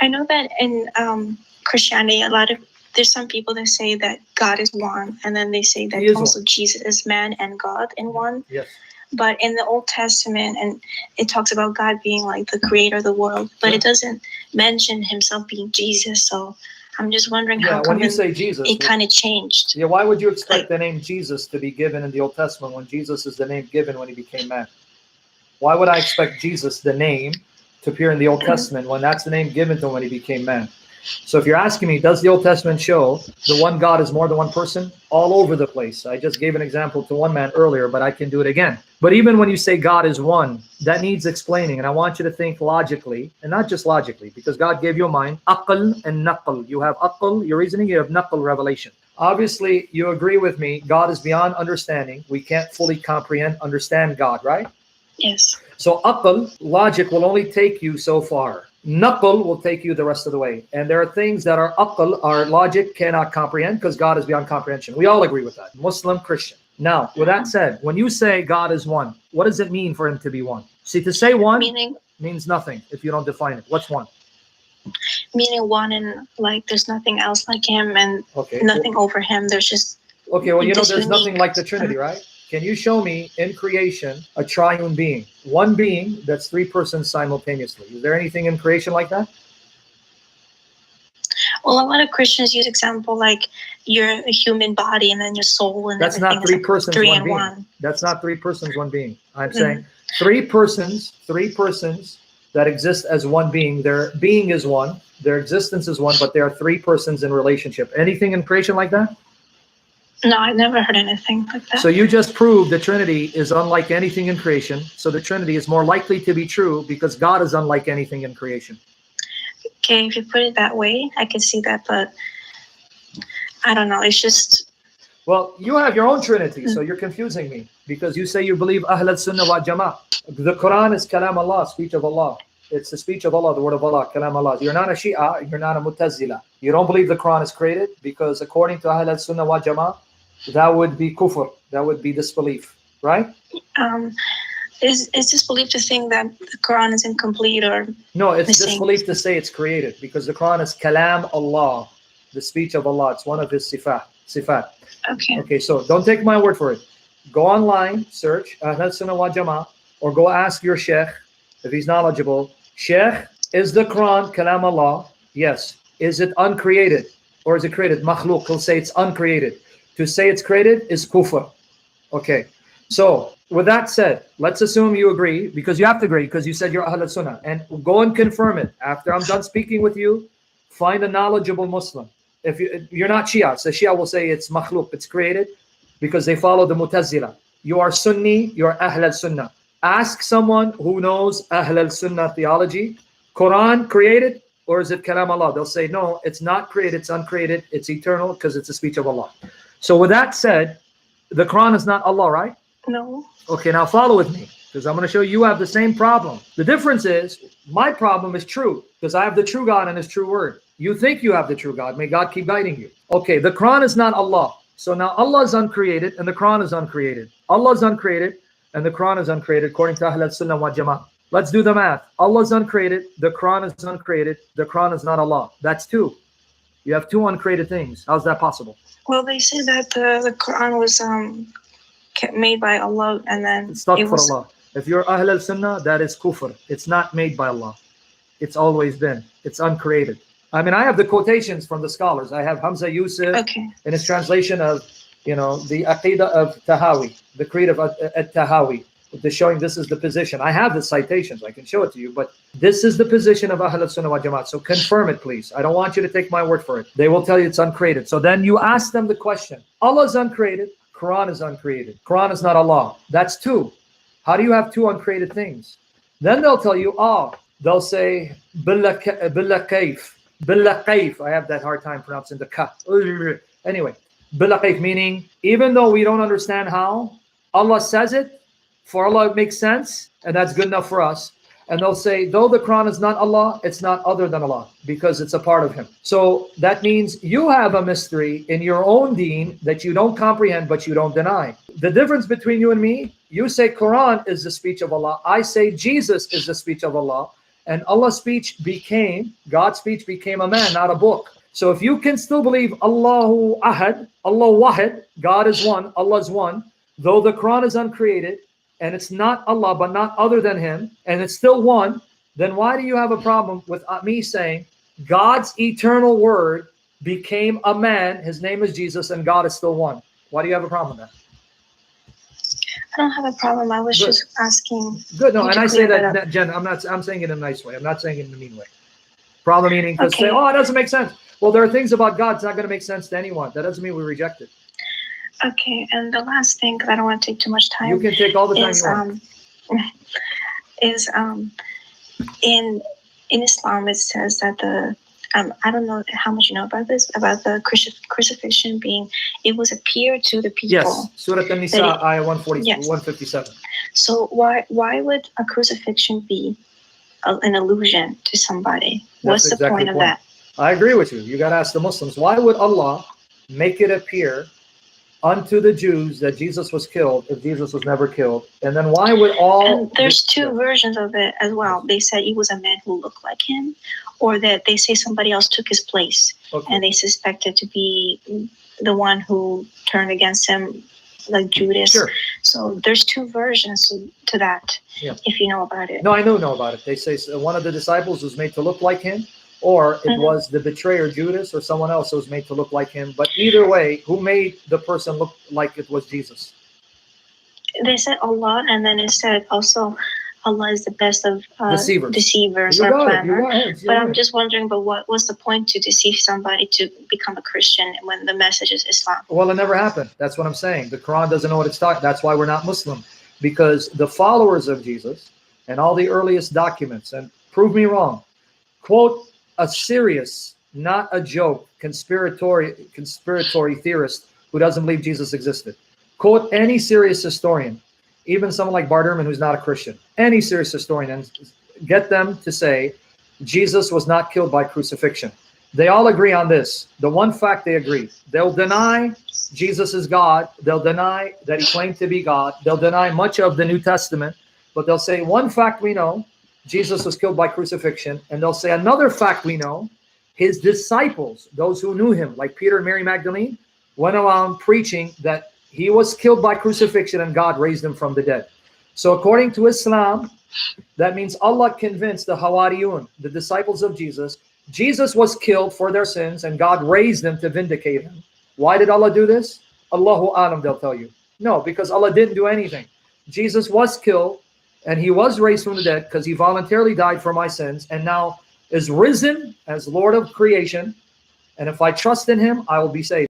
I know that in Christianity, there's some people that say that God is one, and then they say that also Jesus is man and God in one. Yes. But in the Old Testament, and it talks about God being like the creator of the world, but it doesn't mention himself being Jesus. So I'm just wondering how come when you say Jesus, it kind of changed. Yeah, why would you expect the name Jesus to be given in the Old Testament when Jesus is the name given when he became man? Why would I expect Jesus, the name, to appear in the Old Testament when that's the name given to him when he became man? So if you're asking me, does the Old Testament show the one God is more than one person? All over the place. I just gave an example to one man earlier, but I can do it again. But even when you say God is one, that needs explaining. And I want you to think logically, and not just logically, because God gave you a mind, aql and naql. You have aql, your reasoning, you have naql, revelation. Obviously, you agree with me, God is beyond understanding. We can't fully comprehend, understand God, right? Yes. So aql, logic, will only take you so far. Naql will take you the rest of the way. And there are things that our aql, our logic, cannot comprehend because God is beyond comprehension. We all agree with that. Muslim, Christian. Now, with that said, when you say God is one, what does it mean for him to be one? See, to say one means nothing if you don't define it. What's one? Meaning one and like there's nothing else like him and nothing over him. There's just... Okay, well, you know, there's nothing like the Trinity, right? Can you show me in creation a triune being? One being that's three persons simultaneously. Is there anything in creation like that? Well, a lot of Christians use example like you're a human body and then your soul and that's everything. Not three persons, three one and being. One. That's not three persons, one being. I'm saying three persons that exist as one being. Their being is one, their existence is one, but there are three persons in relationship. Anything in creation like that? No, I've never heard anything like that. So you just proved the Trinity is unlike anything in creation. So the Trinity is more likely to be true because God is unlike anything in creation. Okay, if you put it that way, I can see that, but I don't know. It's just... Well, you have your own Trinity, so you're confusing me because you say you believe Ahl Sunnah wa Jama'ah. The Quran is Kalam Allah, speech of Allah. It's the speech of Allah, the word of Allah, Kalam Allah. You're not a Shia, you're not a Mutazila. You don't believe the Quran is created because according to Ahl Sunnah wa Jama'ah, that would be kufr, that would be disbelief, right? Is disbelief to think that the Quran is incomplete or... No, it's missing. Disbelief to say it's created because the Quran is Kalam Allah, the speech of Allah. It's one of his sifat. Okay, so don't take my word for it. Go online, search Ahl Sunnah wa Jama'ah, or go ask your sheikh if he's knowledgeable. Sheikh, is the Quran Kalam Allah? Yes. Is it uncreated or is it created? Makhluk, he'll say it's uncreated. To say it's created is kufr. Okay, so with that said, let's assume you agree, because you have to agree, because you said you're Ahl Sunnah, and go and confirm it. After I'm done speaking with you, find a knowledgeable Muslim. If you're not Shia, so Shia will say it's makhluk, it's created, because they follow the Mutazila. You are Sunni, you're Ahl Sunnah. Ask someone who knows Ahl Sunnah theology, Quran created, or is it Kalam Allah? They'll say, no, it's not created, it's uncreated, it's eternal, because it's the speech of Allah. So with that said, the Quran is not Allah, right? No. Okay, now follow with me, because I'm going to show you have the same problem. The difference is, my problem is true, because I have the true God and his true word. You think you have the true God. May God keep guiding you. Okay, the Quran is not Allah. So now Allah is uncreated and the Quran is uncreated. Allah is uncreated and the Quran is uncreated according to Ahl Sunnah wa Jama'ah. Let's do the math. Allah is uncreated, the Quran is uncreated, the Quran is not Allah. That's two. You have two uncreated things. How's that possible? Well, they say that the Quran was made by Allah and then it was... Allah. If you're Ahl Sunnah, that is kufr. It's not made by Allah. It's always been. It's uncreated. I mean, I have the quotations from the scholars. I have Hamza Yusuf in his translation of, the Aqidah of Tahawi, the creed of Tahawi, showing this is the position. I have the citations. I can show it to you, but this is the position of Ahl Sunnah wa Jama'ah. So confirm it, please. I don't want you to take my word for it. They will tell you it's uncreated. So then you ask them the question. Allah is uncreated. Quran is uncreated. Quran is not Allah. That's two. How do you have two uncreated things? Then they'll tell you, they'll say, Billah kayf. Billah kayf. I have that hard time pronouncing the ka. Anyway, Billah kayf, meaning, even though we don't understand how, Allah says it, for Allah it makes sense, and that's good enough for us. And they'll say, though the Quran is not Allah, it's not other than Allah, because it's a part of him. So that means you have a mystery in your own deen that you don't comprehend, but you don't deny. The difference between you and me, you say Quran is the speech of Allah. I say Jesus is the speech of Allah. and God's speech became a man, not a book. So if you can still believe Allahu Ahad, Allah Wahid, God is one, Allah is one, though the Quran is uncreated, and it's not Allah, but not other than him, and it's still one, then why do you have a problem with me saying God's eternal word became a man, his name is Jesus, and God is still one? Why do you have a problem with that? I don't have a problem. I was just asking. Good. No, and I say that, Jen, I'm saying it in a nice way. I'm not saying it in a mean way. Problem meaning to say, oh, it doesn't make sense. Well, there are things about God that's not going to make sense to anyone. That doesn't mean we reject it. Okay, and the last thing, because I don't want to take too much time. You can take all the time you want. Is in Islam it says that the I don't know how much you know about this, about the crucifixion being, it was appeared to the people. Yes, Surah An-Nisa, ayah 157. So why would a crucifixion be an allusion to somebody? What's the point of that? I agree with you. You got to ask the Muslims, why would Allah make it appear unto the Jews that Jesus was killed if Jesus was never killed? And then why would all... And there's two versions of it as well. They said he was a man who looked like him, or that they say somebody else took his place, and they suspected to be the one who turned against him, like Judas. Sure. So there's two versions to that, if you know about it. No, I know about it. They say one of the disciples was made to look like him, or it was the betrayer Judas, or someone else who was made to look like him. But either way, who made the person look like it was Jesus? They said Allah, and then it said also Allah is the best of deceivers or planners. But I'm just wondering, but what's the point to deceive somebody to become a Christian when the message is Islam? Well, it never happened. That's what I'm saying. The Quran doesn't know what it's talking. That's why we're not Muslim, because the followers of Jesus and all the earliest documents, and prove me wrong, quote a serious, not a joke, conspiratory theorist who doesn't believe Jesus existed. Quote any serious historian, even someone like Bart Ehrman, who's not a Christian, any serious historian, and get them to say Jesus was not killed by crucifixion. They all agree on this. The one fact they agree. They'll deny Jesus is God. They'll deny that he claimed to be God. They'll deny much of the New Testament, but they'll say one fact we know, Jesus was killed by crucifixion. And they'll say another fact we know, his disciples, those who knew him, like Peter and Mary Magdalene, went around preaching that he was killed by crucifixion and God raised him from the dead. So according to Islam, that means Allah convinced the Hawariyun, the disciples of Jesus, Jesus was killed for their sins and God raised them to vindicate him. Why did Allah do this? Allahu Alam, they'll tell you. No, because Allah didn't do anything. Jesus was killed and he was raised from the dead because he voluntarily died for my sins and now is risen as Lord of creation. And if I trust in him, I will be saved.